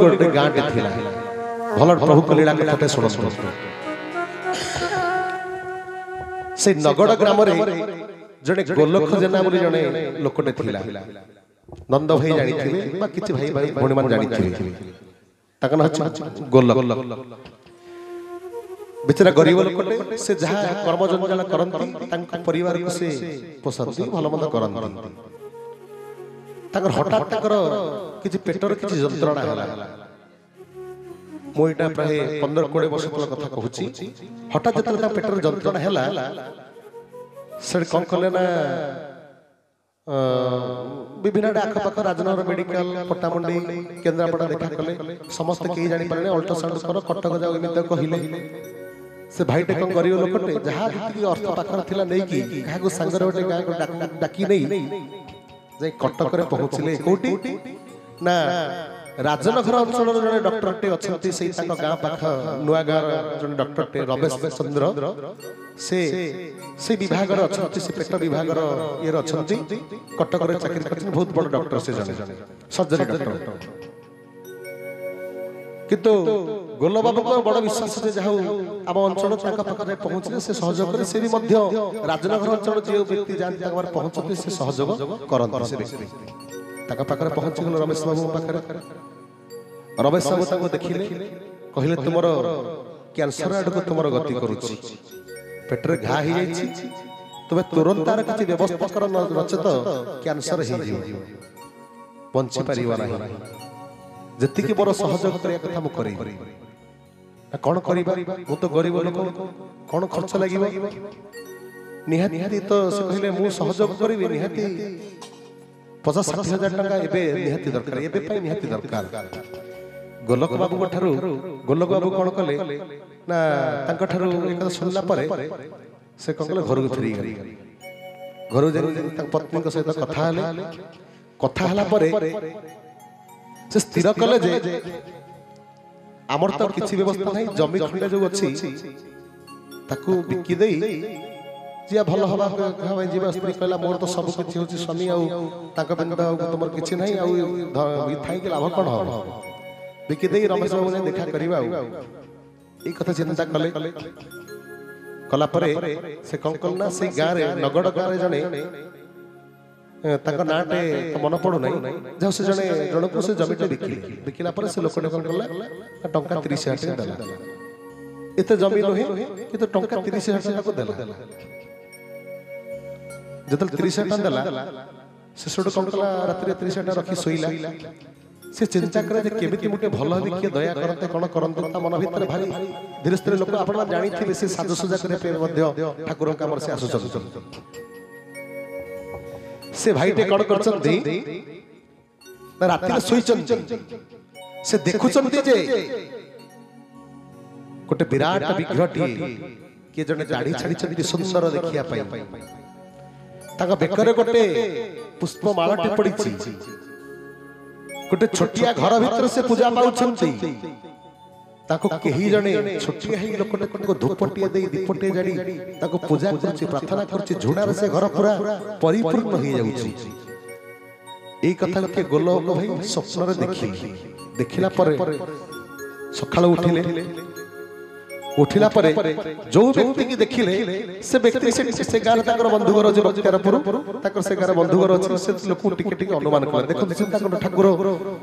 गोटे गाँटे थिला भल प्रभु कलीला कथाटे शुण से नगड़ ग्राम जड़े गोलख जेना बोली जड़े लोकटे थिला नंद भाई जानी किसी भाई भाई भौणी मान जानी गोलख बेचारा गरीब लोकटे से जहाँ कर्म जंजाल करती परिवार को से पोषती भल मंद करती हठात किसी पेटर किसी जंत्रणा है मुझे प्राय 15-20 वर्ष तल कथा कहूँ हठात जो पेटर जंत्रणा है कौन कले ना विभिन्न आखपाख राजनगर मेडिकल पट्टामुंडी केन्द्रापड़ा देखा कले समस्त कहीं जापारे अल्ट्रासाउंड कर कटक जाओ एमती कहले से भाईटे कौन गरीब लोकटे जहाँ जी अर्थ पाखर था नहीं कि क्या सांगर गोटे गाँव डाकी नहीं कटक पहुँचले कौटी ना राजनगर अंचल जड़े डॉक्टरटे अच्छा गाँ पाख नुआ गाँव जड़े डॉक्टरटे रमेश चंद्र से विभाग अच्छा से पेट विभाग ये अच्छा कटक चाकरी कर बहुत बड़ डॉक्टर से जने सर्जरी डॉक्टर किंतु गोल बाबू को बड़ विश्वास है जहाँ आम अंचल पाखे पहुँचले से सहयोग करे से भी राजनगर अंचल जो व्यक्ति जाती पहुँचते से सहयोग करते पाखे पहुँची गल रमेश बाबू पाखे रमेश बाबू देखिले कहले तुमर कैंसर आड़ को तुम गति करुच्ची पेटर घा हो तुम्हें तुरंत तार किसी व्यवस्था कर नचेत कैंसर बंची पार ना जी मोर सहयोग कथा मुझे कौन कर तो गरीब लोक कौन खर्च लगे निहाती तो से कहले मु सहयोग करी निहाती 50-60 हजार टका निहाती दरकार निहाती दरकार गोलक बाबू गोलक बाबू कौन कले ना शुणला से कौन कले घर को फेरी गले घर पत्नी सहित कथा से स्थिर कले जे आमर तो किसी व्यवस्था नहीं जमी खंडे जो अच्छी ताकू बिकी दे जी भल हवा जीवा स्त्री कहला मोर तो सब किसी हूँ स्वामी तुम किसी ना लाभ कौन हम बिकी दे रमेश बाबू ने देखा करवा ये कथा चिंता कले कला से कौन कल ना से गाँव नगड़ गाँव जड़े नाटे मन पड़ू ना जहाँ से जड़े जन को से जमीटे बिकिला से लोकटे कौन कला टंका 30,000 देला एत जमी नुहे कि टंका 30,000 को देला जो 30,000 देला से कौन कला रात 30,000 रखी शोला से चिंता करे केमिति मुटे भल हे किए दया करते कौन करते मन भीतर भारी धीरे धीरे लोक आप जानी से साजसजा करने ठाकुर कम से आसुच से भाईटे कौन कर रात से देखुं गोटे विराट विग्रहटी किए जड़े दाढ़ी छाड़ी सुंदर देखिया बेकरे गोटे पुष्पमालाटे पड़ी गोटे छोटिया घर भीतर से पूजा पाउछंती जड़े छोटिया लोकटे धूपटिया दीपटे जाड़ी पूजा कर प्रार्थना कर झुणार से घर पूरा परिपूर्ण हो जाउछि एई कथा के गोलक भाई स्वप्न देखिला सकाळ उठिला जो व्यक्ति की देखिले से व्यक्ति से गाँव बंधु घर जो बख्तियारपुर से गाँव बंधु घर अच्छे से लोक टिके अनुमान कले देखो ठाकुर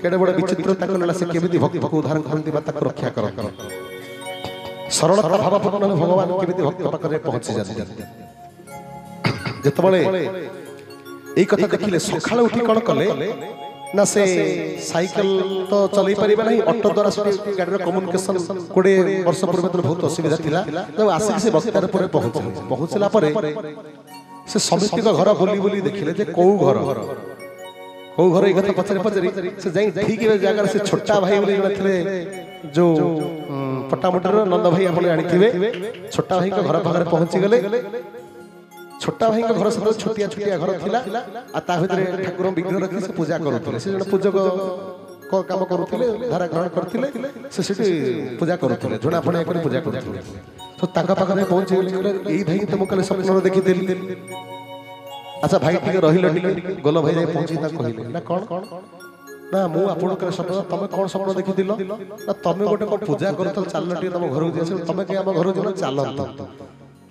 केड़े बड़े विचित्र से केमिति भक्त को उद्धार करती रक्षा कर सरलता भावपूर्ण भगवान केमिति भक्त पाखे पहुंची जाती जितेबाला यही कथा देखिले सकाळ उठी कौन कले ना से साइकिल तो चलई पारिबा नहीं ऑटो द्वारा गाड़ी कम्युनिकेशन 20 वर्ष पूर्व तो बहुत असुविधा थिला जब आसिक से बख्तियारपुर पहुंचला से समिति का घर बोली देखिले जे कौ घर एक कथा पचारि से जाई ठीक जगह से छोटा भाई बोली थे जो पट्टामुंडर नंद भाई आप आनी छोटा भाई घर पाखे पहुंची गले छोटा भाई घर सब छोटिया छोटिया घर थिला आ ता भीतर ठाकुर विग्रह रखी से पूजा करुले से जन पूजक काम करुले धारा ग्रहण करथिले से सेठी पूजा करुले झुणा फणा कर पूजा करुले तो ताका पाखरे पहुंची गले एई भाई तुम कले स्वप्न देखि देली अच्छा भाई टिके रहिल टिके गोल भाई जाय पहुंची ता कहिले ना कोन ना मु आपन स्वप्न तमे कौन स्वप्न देखिथिलो ना तमे गोटे को पूजा करत चाललो टी तम घर को जे तमे के हम घर जनो चालंत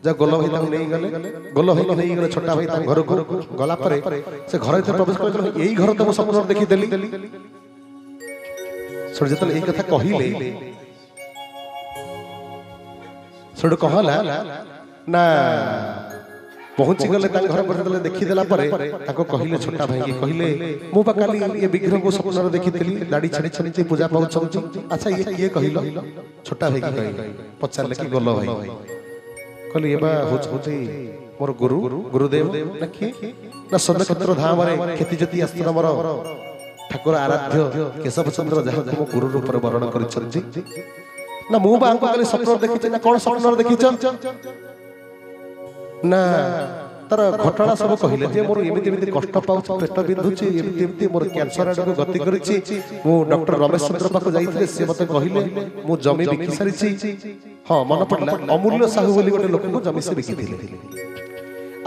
जा गोल भाई ताऊ नहीं गले गोल भाई नहीं गले छोटा भाई ताऊ घर को गला परे से घर भीतर प्रवेश कर एई घर तम स्वप्न देखि देली सर जतल एई कथा कहिले सर कहला ना पहुंच गले तां घर पर देखि देला परे ताको कहिले छोटा भाई के कहिले मु बा काली ये विग्रह को स्वप्न रे देखितली दाढ़ी छाड़ी छाड़ी पूजा पाउछंती अच्छा ये कहिलो छोटा भाई के कहि पचारले कि गोल भाई कहले ये बा होती मोर गुरु गुरुदेव नखी ना सदक्षेत्र धाम रे खेती जति आश्रम रो ठाकुर आराध्य केशव चंद्र जहा को गुरु रूप रे वर्ण करिछंती ना मु बा काली स्वप्न देखिछ ना कोन स्वप्न देखिछ ना तार घटना सब कहले जे मोर एमिति एमिति कष्ट पाउछ पेट बिंधुची एमिति एमिति मोर कैंसर आडको गति करिछि मु डॉक्टर रमेश चंद्र पाको जाइथिले से मते कहिले मु जमी बिकि सारिछि हां मन पडला अमूल्य साहू बोली गोटे लोक को जमी से बिकिथिले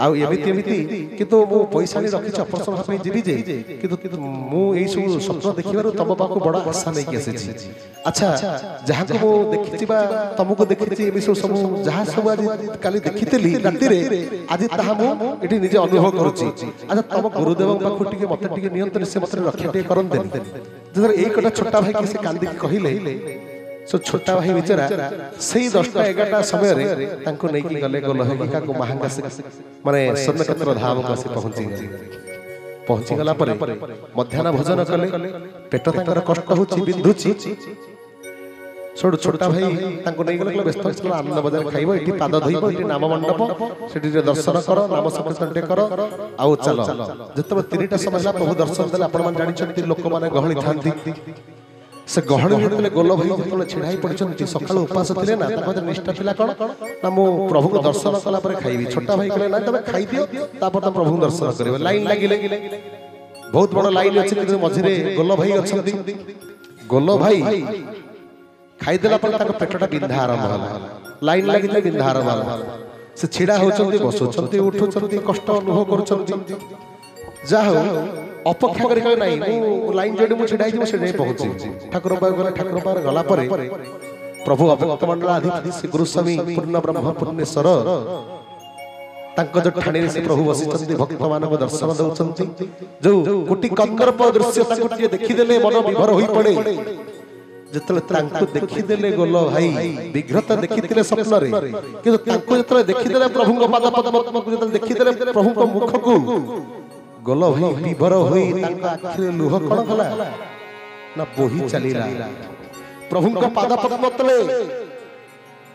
आउ एमिति एमिति किंतु मु पैसा नि रखिछ ऑपरेशन हापे जीबी जे किंतु मु एई सब स्वप्न देखिबारो तम पाको बड़ा आशा नै कि आसीछि अच्छा जहा को मु देखिथिबा तमको देखिछि एबि सब जहा सब आज काली देखितली राति रे आज ताहा मु एठी निजे अनुभव करूछि अच्छा तम गुरुदेव पाको टिके मते टिके नियंत्रण से मते रक्षा टे करन देन जदर एक कटा छोटा भाई के से कांदी के कहिले सो छोटा भाई बेचारा सही 10टा 11टा समय रे तांको नै कि गले गोल हेका को महांगा से माने सदक्षेत्र धाम को से पहुंची गला परे मध्याह्न भोजन कले पेट तांकर कष्ट होची बिंधुची छोड़ छोटा भाई तांको नै गले व्यस्त चला आनंद बाजार खाइबो एठी पाद धोइबो एठी नाम मंडप सेठी दर्शन कर नाम संकीर्तन कर आउ चलो जतबे 3टा समय प्रभु दर्शन देला आपण मान जानि छथि लोक माने गहळी थांती से गहळी हेतले गोल भाई जतले छिड़ाई पड़छन सकाळ उपास थिले ना तापर निष्ठा थिला कोन ना मो प्रभु को दर्शन कला पर खाइबी छोटा भाई कहले ना तबे खाइ दियो तापर त प्रभु दर्शन करबे लाइन लागिले बहुत बड़ लाइन अछि कि मझिरे गोल भाई अछंती गोल भाई खाइ देला पर ताको पेटटा बिंधा आरंभ होला लाइन लागिले बिंधा आरंभ होला से छिड़ा होचंती बसुचंती उठुचंती कष्ट अनुभव करूचंती जा हो अपेक्षा करी कहीं नहीं मु लाइन जोड़ी मु छिड़ाई जे से पहुंची ठाकुर पार गला ठाकुर पार गला परे प्रभु अभक्त मंडलाधिपति श्री गुरुस्वामी पूर्ण ब्रह्म पूर्णेश्वर तांको जो ठाणी से प्रभु बसिचंती भक्त मानक दर्शन दउचंती जो कोटि कंदर्प दृश्य तांको टिए देखि देले मन विभोर होई पड़े जतले तांको देखि देले गोल भाई विग्रह देखिथिले स्वप्न रे किंतु तांको जतले देखि देले प्रभु को पाद पद्म को जतले देखि देले प्रभु को मुख को गोल भाई विभोर होई तांको आखिरे लुह कोन कला ना बोही चलीला प्रभु को पाद पद्म तले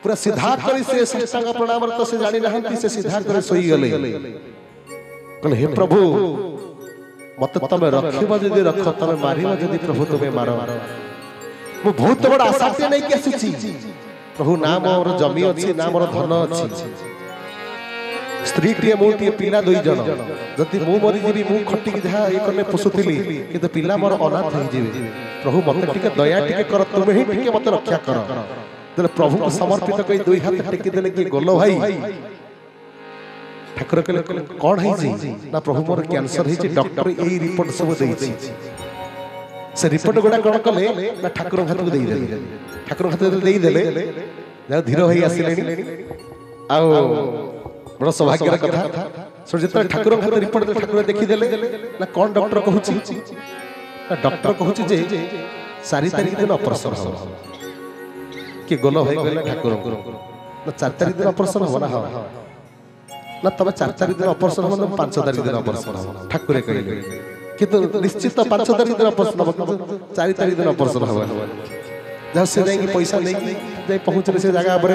पूरा सीधा करी से साष्टांग प्रणाम तो से जानि नहंती से सीधा करे सोई गले कहले हे प्रभु मत तमे रखिबा जदी रख तमे मारिबा जदी प्रभु तमे मारो मु बहुत बड़ आशा से नहीं के आसी प्रभु नाम और जमी अछि नाम और धन अछि स्त्री टिए मोटी पिला दुई जन जति मु मरि जीवी मु खट्टी के जहा ए करले पोसुथिली किंतु पिला मोर अनाथ होई जीवे प्रभु मते टिके दया टिके कर तुमे ही टिके मते रक्षा कर देले प्रभु को समर्पित कई दुई हाथ टिके देले कि गोलो भाई ठाकुर कहले कोन है जी ना प्रभु मोर कैंसर है डॉक्टर एई रिपोर्ट सब देई छी से रिपोर्ट गोडा कोन कले ना ठाकुर हाथ को देई देले ठाकुर हाथ देई देले जा धीर होई आसिलेनी आ बड़ा सौभाग्यर कथा सर जत ठाकुर हाथ रिपोर्ट ठाकुर देखि देले ना कोन डॉक्टर कहूची ना डॉक्टर कहूची जे 4 तारिख दिन ऑपरेशन हो कि गोलो भाई कहले ठाकुर ना 4 तारिख दिन ऑपरेशन हो ना ना तब 4 तारिख दिन ऑपरेशन हो ना 5 तारिख दिन ऑपरेशन हो ठाकुर कहले किंतु निश्चित 5 तारिख दिन ऑपरेशन हो 4 तारिख दिन ऑपरेशन हो जब से जाई पैसा नै जाई पहुंचले से जगह पर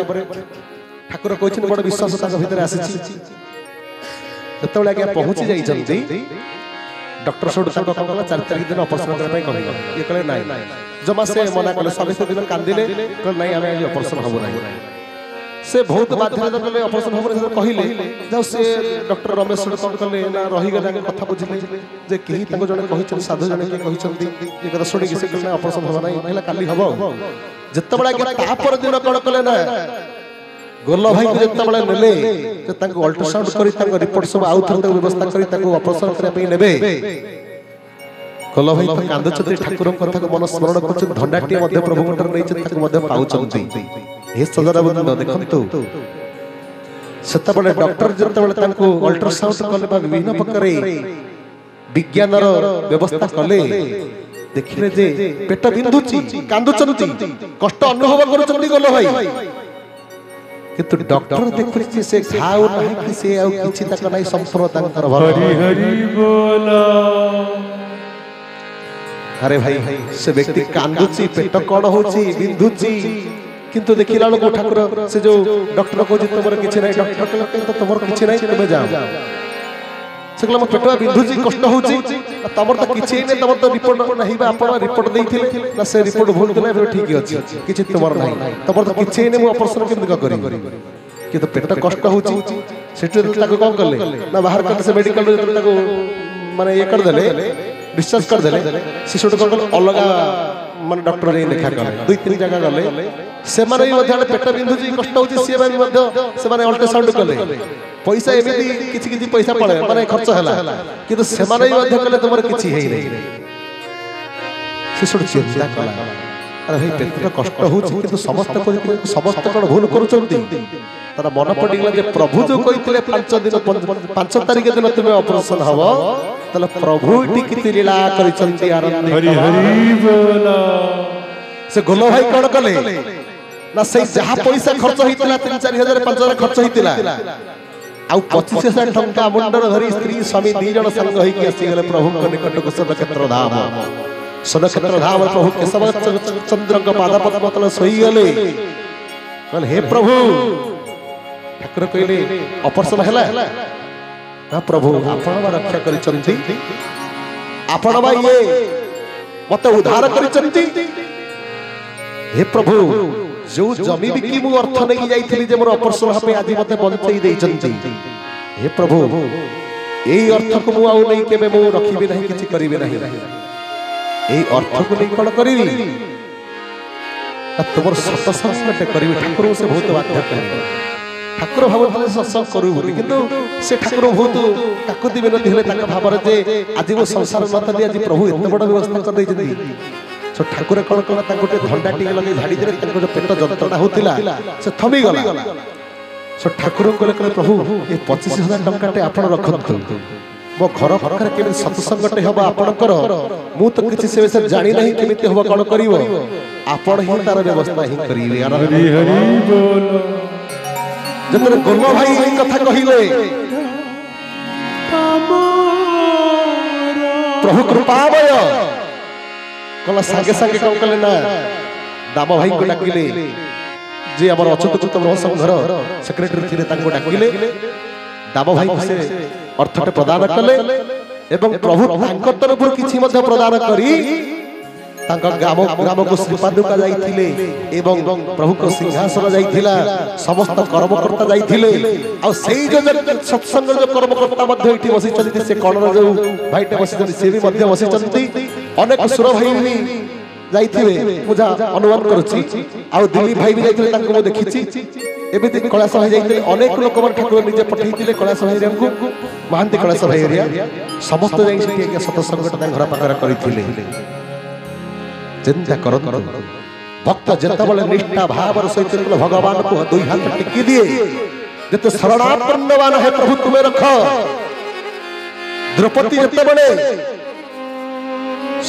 ठाकुर कहछन बड़ विश्वास ताक भीतर आसीछि जतबेला के पहुंची जाई जल्दी डॉक्टर सोड सोड कहला 4 तारिख दिन ऑपरेशन करे पई कहले ये कहले नाही जमा से मना कले सबै से दिन कांदिले कहले नाही आमे ऑपरेशन होबो नाही से बहुत बाध्य दले ऑपरेशन होबो से कहिले जब से डॉक्टर रमेश सोड कहले ना रही गला के कथा बुझिले जे केही ताको जने कहिछन साधु जने के कहिछंती ये कथा सोडी के से कहले ऑपरेशन होबो नाही कहला काली हबो जतबेला के ता पर दिन कोन कहले ना गोल्ला भाई को जतबेला नेले जे ताको अल्ट्रासाउंड करी ताको रिपोर्ट सब आउट व्यवस्था करी ताको ऑपरेशन करे पई नेबे कल भाई तो कांदुचंती ठाकुर कथा को मन स्मरण कर धंडाटी प्रभु नहीं पाँच हे सजरा बंद देखु से डॉक्टर जो अल्ट्रासाउंड कले विभिन्न प्रकार विज्ञान व्यवस्था कले देखिले जे पेट बिंधुची कांदुचंती कष्ट अनुभव करुचंती गल भाई किंतु डॉक्टर देखुची से घाव नहीं कि से आ किछि तक नहीं संपूर्ण तांकर भल हरि हरि बोला अरे भाई से व्यक्ति कांदुची पेट कण होची बिंधुची किंतु देखिला लोक ठाकुर से जो डॉक्टर को तुमर किछि नहीं डॉक्टर कहते तो तुमर किछि नहीं तुम जाओ सकला म पेट बिंधुची कष्ट होची तमर तो किछि नहीं तमर तो रिपोर्ट नहीं बा आपण रिपोर्ट देथिले ना से रिपोर्ट भूल देले फिर ठीक अछि किछि तुमर नहीं तमर तो किछि नहीं मु ऑपरेशन केमि करी कि तो पेट कष्ट होची सेटे ताको कोन करले ना बाहर कर से मेडिकल ताको माने ये कर देले डिस्चार्ज कर देले शिशुट कोन अलग माने डॉक्टर रे देखा कर दुई तीन जगह गले से माने भी पेट बिंधुची कष्ट होची से माने अल्ट्रासाउंड कले पैसा एमिति किछि किछि पैसा पड़े माने खर्च हला किंतु से माने भी कले तुमर किछि हेइ नै शिशुट चिंता कला अरे भाई पेट कष्ट होची किंतु समस्त कोन भूल करूचंती तारा मन पडिगला जे प्रभु जो कहितले 5 दिन 5 तारिख दिन तुमे ऑपरेशन हबो तले प्रभु टी किति लीला करिसंती आनंद हरि हरि बोला से गोलो भाई कोन कले ना से जहा पैसा खर्च होइतला 3-4,000 5,000 खर्च होइतला आ 25,000 टंका मुंडर धरी स्त्री स्वामी दी जण संग होई कि आसी गले प्रभु को निकट को सब क्षेत्र धाम प्रभु के सब चंद्र का पाद पद्म तले सोई गले कहले हे प्रभु ठाकुर कहले ऑपरेशन हला ना प्रभु आपण रक्षा करिसंती आपण बा ये मते उद्धार करिसंती हे प्रभु जो जमी बिकी मु अर्थ नहीं जाइथिली जे मोर ऑपरेशन हपे आज मते बंचई देइचंती हे प्रभु एई अर्थ को मु आउ नहीं केबे मु रखिबे नहीं किछि करिबे नहीं एई अर्थ को नहीं कोन करिवि तुमर सत्संग करिवि ठाकुर से बहुत बाध्य करे ठाकुर भाव सत्संग करू बोली किंतु से ठाकुर बहुत काकुति बिनती हेले ताका भाबर जे आज वो संसार नतली आज प्रभु एते बड़ व्यवस्था कर दैछथि सो ठाकुर कोन कोन ता गोटे धंडा टी लगे झाड़ी दे ताको जो पेट जंत्रणा होतिला से थमी गला सो ठाकुर कोले कोले प्रभु ए 25,000 टंकाटे आपण रखंतु मो घर पाखर केबे सत्संगटे हबा आपणकर मु तो किछि से विषय जानि नहीं केमिति हबा कोन करिवो आपण ही तार व्यवस्था ही करिवे हरि हरि बोल जतरे गोलो भाई ए कथा कहिले प्रभु कृपामय कला संगे संगे कोन कले ना दाम भाई को डाकिले जे हमर अच्युत कृत ब्रह्म संघर सेक्रेटरी थिले ताको डाकिले दाम भाई से अर्थटे प्रदान कले एवं प्रभु तांक तरफ किछि मध्ये प्रदान करी तांका ग्राम को श्रीपादुका जाइथिले एवं प्रभु को सिंहासन जाइथिला समस्त कर्मकर्ता जाइथिले आ सेई जो सत्संग जो कर्मकर्ता मध्ये इठी बसी चलती से कोणर जो भाईटे बसी चलती से भी मध्ये बसी चलती अनेक सुर भाई भी जाइथिले पूजा अनुमान करूची आ दिल्ली भाई भी जाइथिले तांको मो देखिची एबे कलाश भाई जाइथिले अनेक लोक मन ठाकुर निजे पठैथिले कलाश भाई रेंकु महांती कलाश भाई एरिया समस्त जाई सिटी सत्संग घर पाखर करिथिले चिंता करो भक्त जत बले निष्ठा भाव सहित भगवान को दुई हाथ टिकी दिए जते शरणापन्नवान है प्रभु तुम्हें रख द्रौपदी जत बले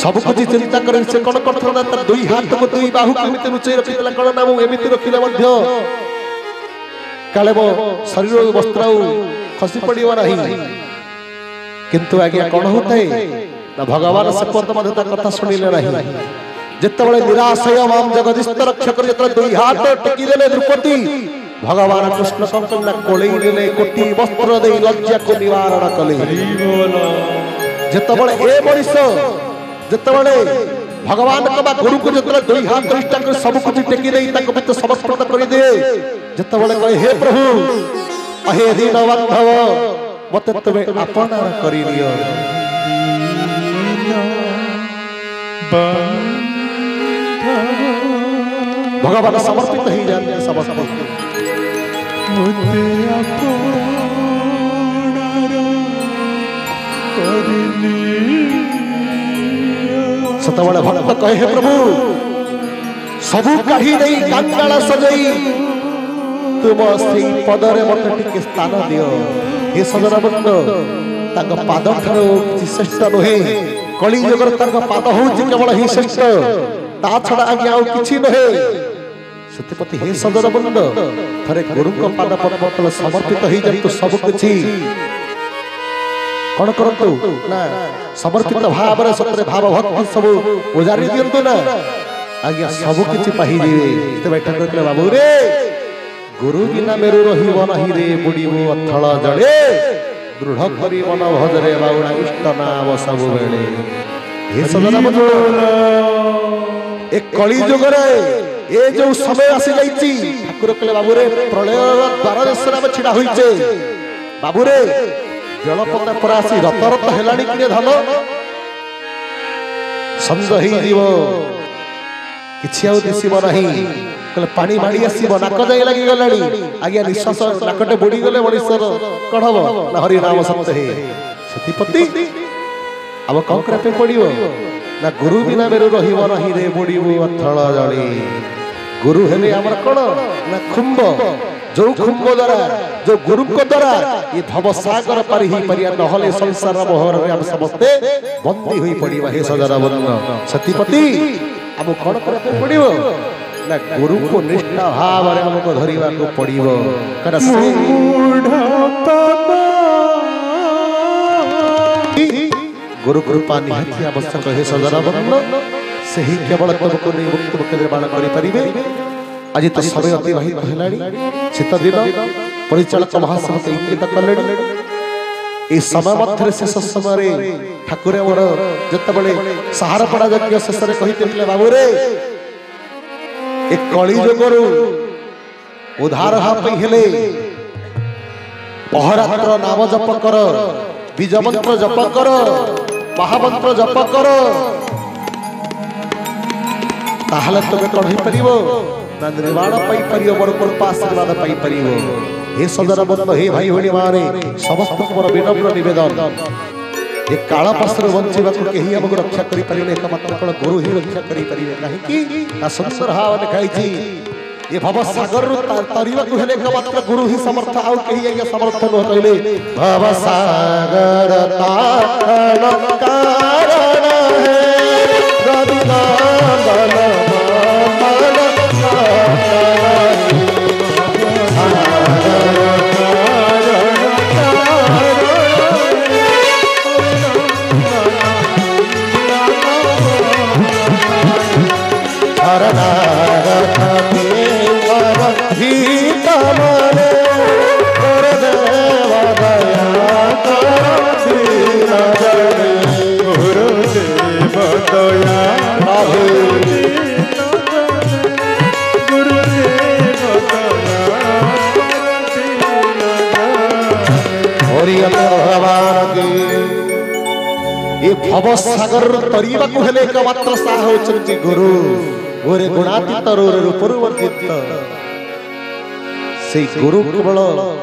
सब कुछ चिंता कर से कोन करथना त दुई हाथ को दुई बाहु केमिति रुचै रखितला कोन नाम एमिति रखिले मध्य काले मो शरीर वस्त्र खसी पड़ियो नहीं किंतु आज्ञा कोन होतै ना भगवान सपत मध्य कथा सुनिले नहीं जितबले निराशय माम जगदीश रक्षक जतरे दुई हाथ टेकी देले द्रौपदी भगवान कृष्ण संकल्प कोळई देले कोटि वस्त्र दे लज्जा को निवारण कले जितबले ए मनुष जितबले भगवान कबा गुरु को जतरे दुई हाथ निष्ठा कर सब कुछ टेकी देई ताको बित समर्पित करि दे जितबले कहे हे प्रभु अहे दीन बंधव मते तबे अपना करि लियो भगवान समर्पित ही जाते समस्त मुझे अपना करनी सतबले भक्त कहे हे प्रभु सबू काढ़ी नहीं कांगाला सजई तुम से पदरे मत टिके स्थान दियो हे सजन बंद तांग पाद ठारो किछि श्रेष्ठ नहे कली जगर तांग पाद होउछि केवल ही श्रेष्ठ ता छडा आगे आउ किछि नहे सत्यपति हे सजन बंद थरे गुरु को पाद पद्म तले समर्पित होई जंतु सब किछि कौन करतु ना समर्पित भाव रे सतरे भाव भक्ति सब उजारी दियंतु ना आज्ञा सब किछि पाहि जीवे ते बैठक करले बाबू रे गुरु बिना मेरु रहिब नाही रे बुडीबो अथळ जळे दृढ़ करी मन भजरे बाउडा इष्ट नाम सब बेले हे सजना बंधु एक कली जुग रे ए जो समय आसी जाईची ठाकुर कहले बाबू रे प्रलय द्वार देशरा में छिड़ा होईचे बाबू रे जलपता पर आसी रत रत हेलानी किने धन संज ही जीव किछि आउ दिसिब नाही कहले पानी माडी आसीब नाक जाई लागि गलानी आज्ञा निश्वास नाकटे बुडी गले मनीषर कढब ना हरि नाम सत्य हे सतीपति अब कौन करे पड़ियो ना गुरु बिना मेरु रहिब नाही रे बुडीबो अथळ जळी गुरु हेले हमर कोन ना खुंब जो खुंब द्वारा जो गुरु को द्वारा ये भव सागर पर ही परिया नहले संसार मोहर रे हम समस्ते बंदी होई पड़िबा हे सजरा बंद सतीपति अब कौन करे पड़ियो ना गुरु को निष्ठा भाव रे हमको धरिबा को पड़िबो करा गुरु कृपा निहाती आवश्यक हे सजरा बंद सही केवल तुमको नहीं मुक्त मुक्त निर्माण करि परिबे आज तो समय अतिबाहित हेलानी शीत दिन परिचालक महासभा इंगित कलेनी ए समय मध्य शेष समय ठाकुर मोर जतबले सहारा पड़ा यज्ञ शेष रे कहिते बाबू रे एक कली जुगरु उद्धार हा पई हेले अहरात्र नाम जप कर बीज मंत्र जप कर महामंत्र जप कर ताहले तबे कोन होई परिबो ना निर्वाण पाई परियो मोर कृपा आशीर्वाद पाई परियो हे सजन बंद हे भाई होनी मारे समस्त मोर विनम्र निवेदन ए काला पासर वंचिबा को केही हमको रक्षा करि परिले एकमात्र कोन गुरु ही रक्षा करि परिले नाही कि ना संसार हाव देखाई छी ये भव सागर रु तरिवा को हेले एकमात्र गुरु ही समर्थ आउ केही आगे समर्थ न कइले भव सागर तारण कारण है रविनंदन भव सागर तरीबा को हेले एकमात्र साह होचंती गुरु गोरे गुणातीत रोरे रूपरु वर्जित से गुरु केवल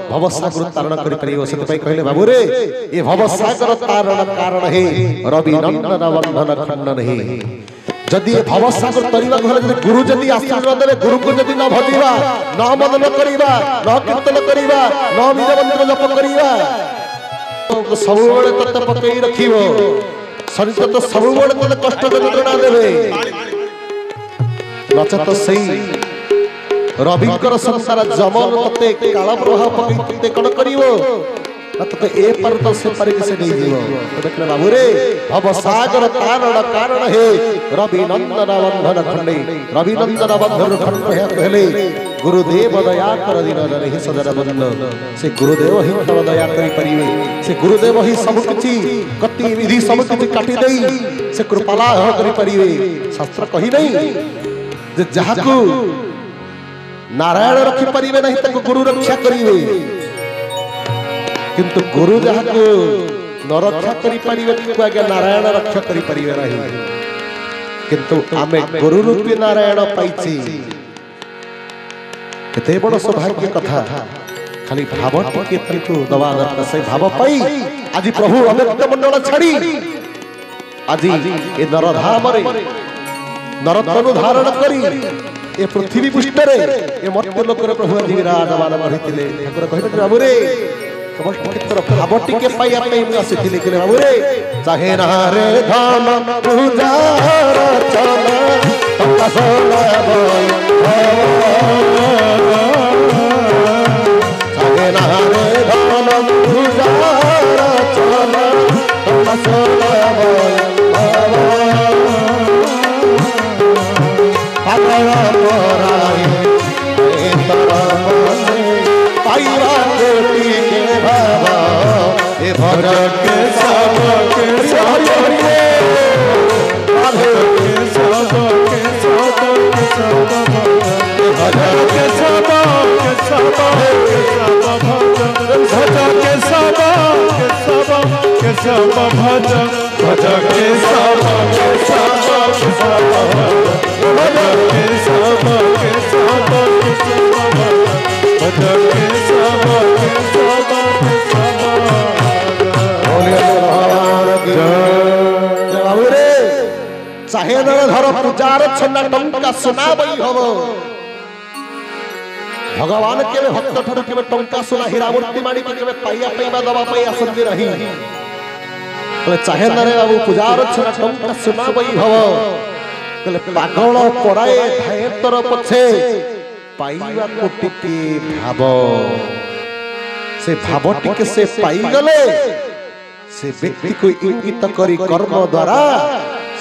भव सागर तारण करि परियो सत पई कहले बाबू रे ए भव सागर तारण कारण हे रवि नंदन बंधन खंडन हे जदि ए भव सागर तरीबा को हेले गुरु जदि आशीर्वाद देले गुरु को जदि न भजिबा न मनन करिबा न कीर्तन करिबा न बीज मंत्र जप करिबा सब बेले तत पकई रखिबो शरीर तो सब बड़े कष्ट यंत्रणा देवे नचत सही रविकर संसार जमन तते काल प्रभाव पकते कण करिवो तते ए पर तो से पर से नहीं जीवो तो देखले बाबू रे भव सागर तारण कारण हे रवि नंदन बंधन खंडे रवि नंदन बंधन खंड है कहले गुरुदेव दया कर दिन जन ही सजर बंद से गुरुदेव ही तब दया करी परिवे से गुरुदेव ही सब किछि गति विधि सब किछि काटी देई से कृपाला हो करी परिवे शास्त्र कहि नहीं जे जहा को नारायण रखि परिवे नहीं तक गुरु रक्षा करिवे किंतु गुरु जहा को न रक्षा करी परिवे को आगे नारायण रक्षा करी परिवे नहीं किंतु आमे गुरु रूपी नारायण पाइछि केते बड़ सौभाग्य कथा खाली भाव टिके तंतु दवा दरकार से भाव पाई आज प्रभु अव्यक्त मंडल छाड़ी आज ए नरधाम रे नरतनु धारण करी ए पृथ्वी पृष्ठ रे ए मर्त्य लोक रे प्रभु आज विराजमान करथिले ठाकुर कहिते बाबू रे समस्त भाव टिके पाइया पे मैं आसीथिले कि बाबू रे चाहे ना रे धन पूजार चला तका सोना बोल चाहे ना रे धन पूजार चला तका सोना बोल पागल मोराए ए तरफ पाइया कोटि के बाबा ए भजन के सब के सब रे आधे के सब के सब के सब भजन के सब के सब भजन के सब के सब के सब भजन भजन के सब के सब के सब भजन के सब के सब के सब भजन के सब के सब के सब बोले भगवान की जय बाबू रे चाहे धर पूजार छन्ना टंका सुनाबई हबो भगवान केवे भक्त ठारू केवे टंका सुना हीरा मूर्ति माणी केवे पाइया पाइबा दबा पाई आसंदी रही तो चाहे रे बाबू पूजार छन्ना टंका सुनाबई हबो कले पागल पड़ाए धाए तर पछे पाइबा कोटि के भाव से भाव टिके से पाई गले से व्यक्ति को इंगित करी कर्म द्वारा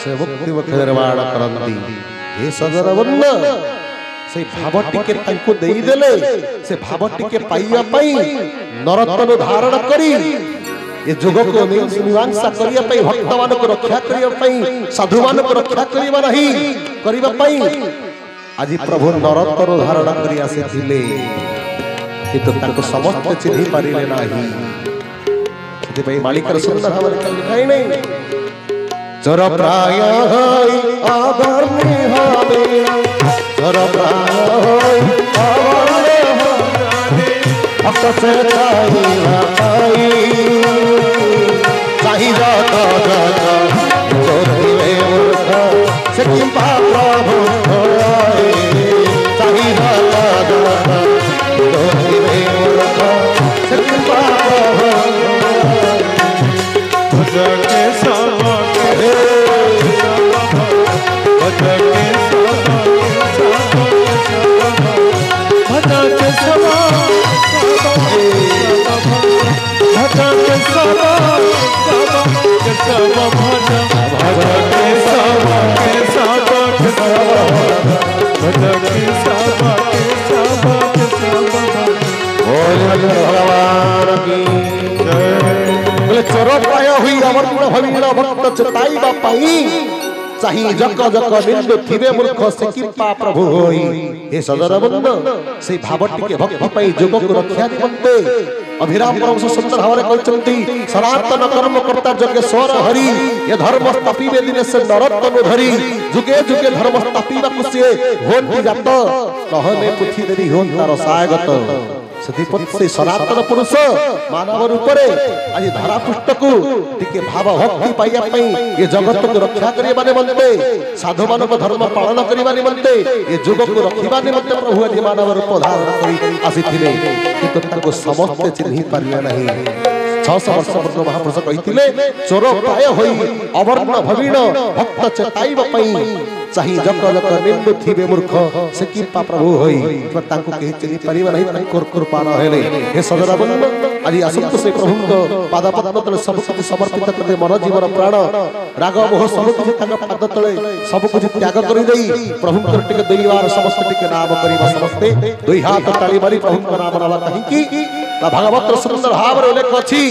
से मुक्ति मुख निर्माण करंती हे सजर वन्न से भाव टिके तांको देई देले से भाव टिके पाइया पई नरतन धारण करी ये जुग को मीमांसा करिया पई भक्त मान को रक्षा करिया पई साधु मान को रक्षा करिबा नहीं करिबा पई आज प्रभु नरतन धारण करी आसीथिले किंतु ताको समस्त चिन्हि पारिले नाही सेति पई मालिकर सुंदर भाव लिखाई नहीं चर प्राय होई आभरणी हबेना चर प्राय होई आभरणी हबेना भक्त से चाहिला पाई चाहिला तो जोतिवे मूर्ख से कृपा प्रभु होय चाहिला तो जोतिवे मूर्ख से कृपा प्रभु भजन के सब के भजन के सब भजन के सब भजन के सब के सब भजन भजन के सब के सब के सब भजन के सब के सब के सब बोल भगवान की जय बोले चोर प्राय हुई अमर भविण भक्त चेताइबा पाई चाहि जक जक निंदु थिबे मूर्ख से कृपा प्रभु होई हे सजर बंद से भाव टिके भक्ति पाई जुग को रक्षा निमंते अभिराम प्रभु सुंदर भाव कहचंती सनातन कर्म कर्ता जगेश्वर हरि ये धर्म स्थापिबे दिने से नरतन धरी जुगे जुगे धर्म स्थापिबा कुसिए होंती जात कहने पुथि देवी होन तार सायगत सतीपति सनातन पुरुष मानव रूप रे आज धरा पृष्ठ को टिके भाव भक्ति पाइया पई ये जगत को रक्षा करिबा निमंते साधु मान को धर्म पालन करिबा निमंते ये जुग को रखिबा निमंते प्रभु आज मानव रूप धारण करी आसीथिले किंतु ताको समस्त चिन्हि पारिया नहीं 600 वर्ष पूर्व महापुरुष कहिथिले चोर प्राय होई अवर्ण भविण भक्त चेताइबा पई चाहि जक जक निंदु थिबे मूर्ख से कृपा प्रभु होई पर तांको केहि चिन्हि परिबा नहीं तांको कृपा न हेले हे सजरा बंद आज असंत से प्रभु को पाद पद्म तले सब कुछ समर्पित कर दे मन जीवन प्राण राग मोह सब कुछ तांको पाद तले सब कुछ त्याग करि देई प्रभु को टिके दुईवार समस्त टिके नाम करिबा समस्ते दुई हाथ ताली मारी प्रभु को नाम नावा कहि की ता भागवत सुंदर भाव रे उल्लेख अछि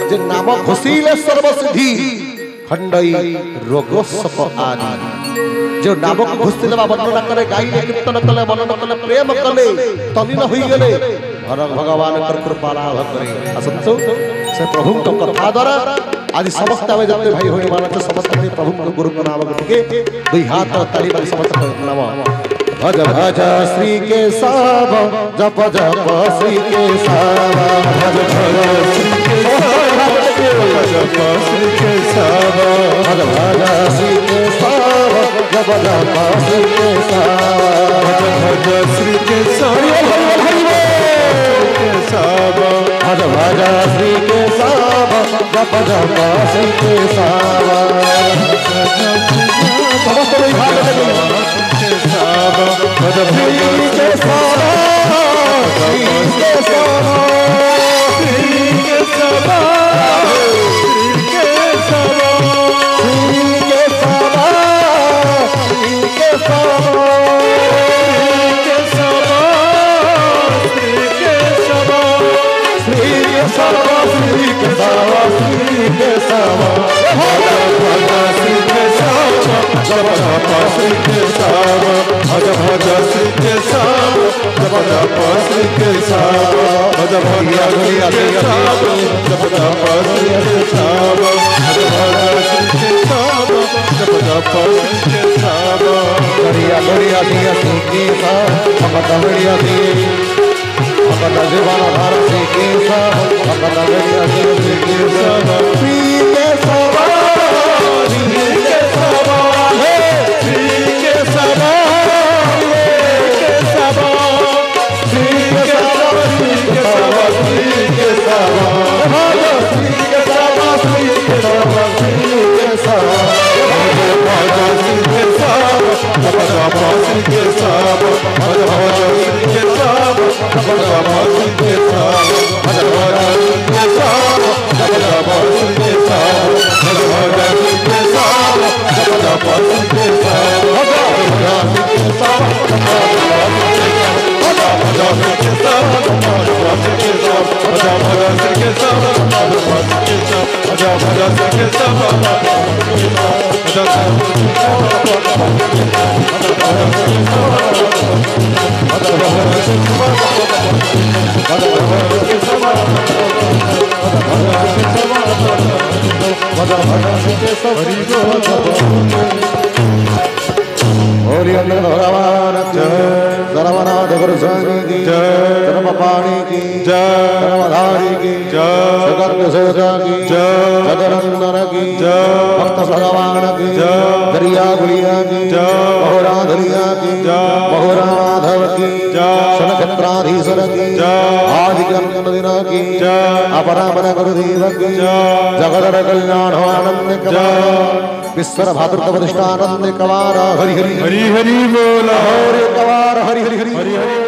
जे नाम घोषिले सर्व सिद्धि खंडई रोग सप आदि जो नाम को घुस्ती देवा वर्णना करे गाइले कीर्तन कले मनन कले प्रेम कले तलीन होई गेले भगवान कर कृपा लाभ करे असंतो से प्रभु को कथा द्वारा आज समस्त आवे जते भाई होई मानत समस्त प्रभु को गुरु को नाम के दुई हाथ ताली बलि समस्त नाम भज भज श्री के साव जप जप श्री के साव भज भज श्री के जप श्री केशव भज भज श्री केशव जप जप श्री केशव भज श्री केशव केशव भज भज श्री केशव जप जप श्री केशव समस्त विभाग केशव भज श्री केशव श्री केशव श्री केशव भज भज श्री केशव जप जप श्री केशव भज भज श्री केशव जप जप श्री केशव भज भज श्री केशव जप जप श्री केशव बढ़िया बढ़िया दिया श्री केशव भगत बढ़िया दी भगत जीवन धार श्री केशव भगत बढ़िया श्री केशव श्री केशव श्री केशव श्री केशव श्री केशव श्री केशव श्री केशव श्री केशव श्री केशव श्री केशव भज श्री केशव जप जप श्री केशव भज भज श्री केशव जप जप श्री केशव भज भज श्री केशव जप जप श्री केशव भज भज श्री केशव जप जप श्री केशव भज भज श्री केशव सर्वनाथ गुरु स्वामी की सर्वपाणी की सर्वधारी की सुगर्भ सोजा की जगनंदन की भक्त भगवान की दरिया गुड़िया की महोरा धलिया की महोरा माधव की शनक्षत्राधीश्वर की आदिकर्मदिन की अपरामन गुरुदेव की जगदर कल्याण आनंद कवार विश्वर भातृत्व वरिष्ठानंद कवार हरि हरि हरि हरि बोला हरि कवार हरि हरि हरि हरि हरि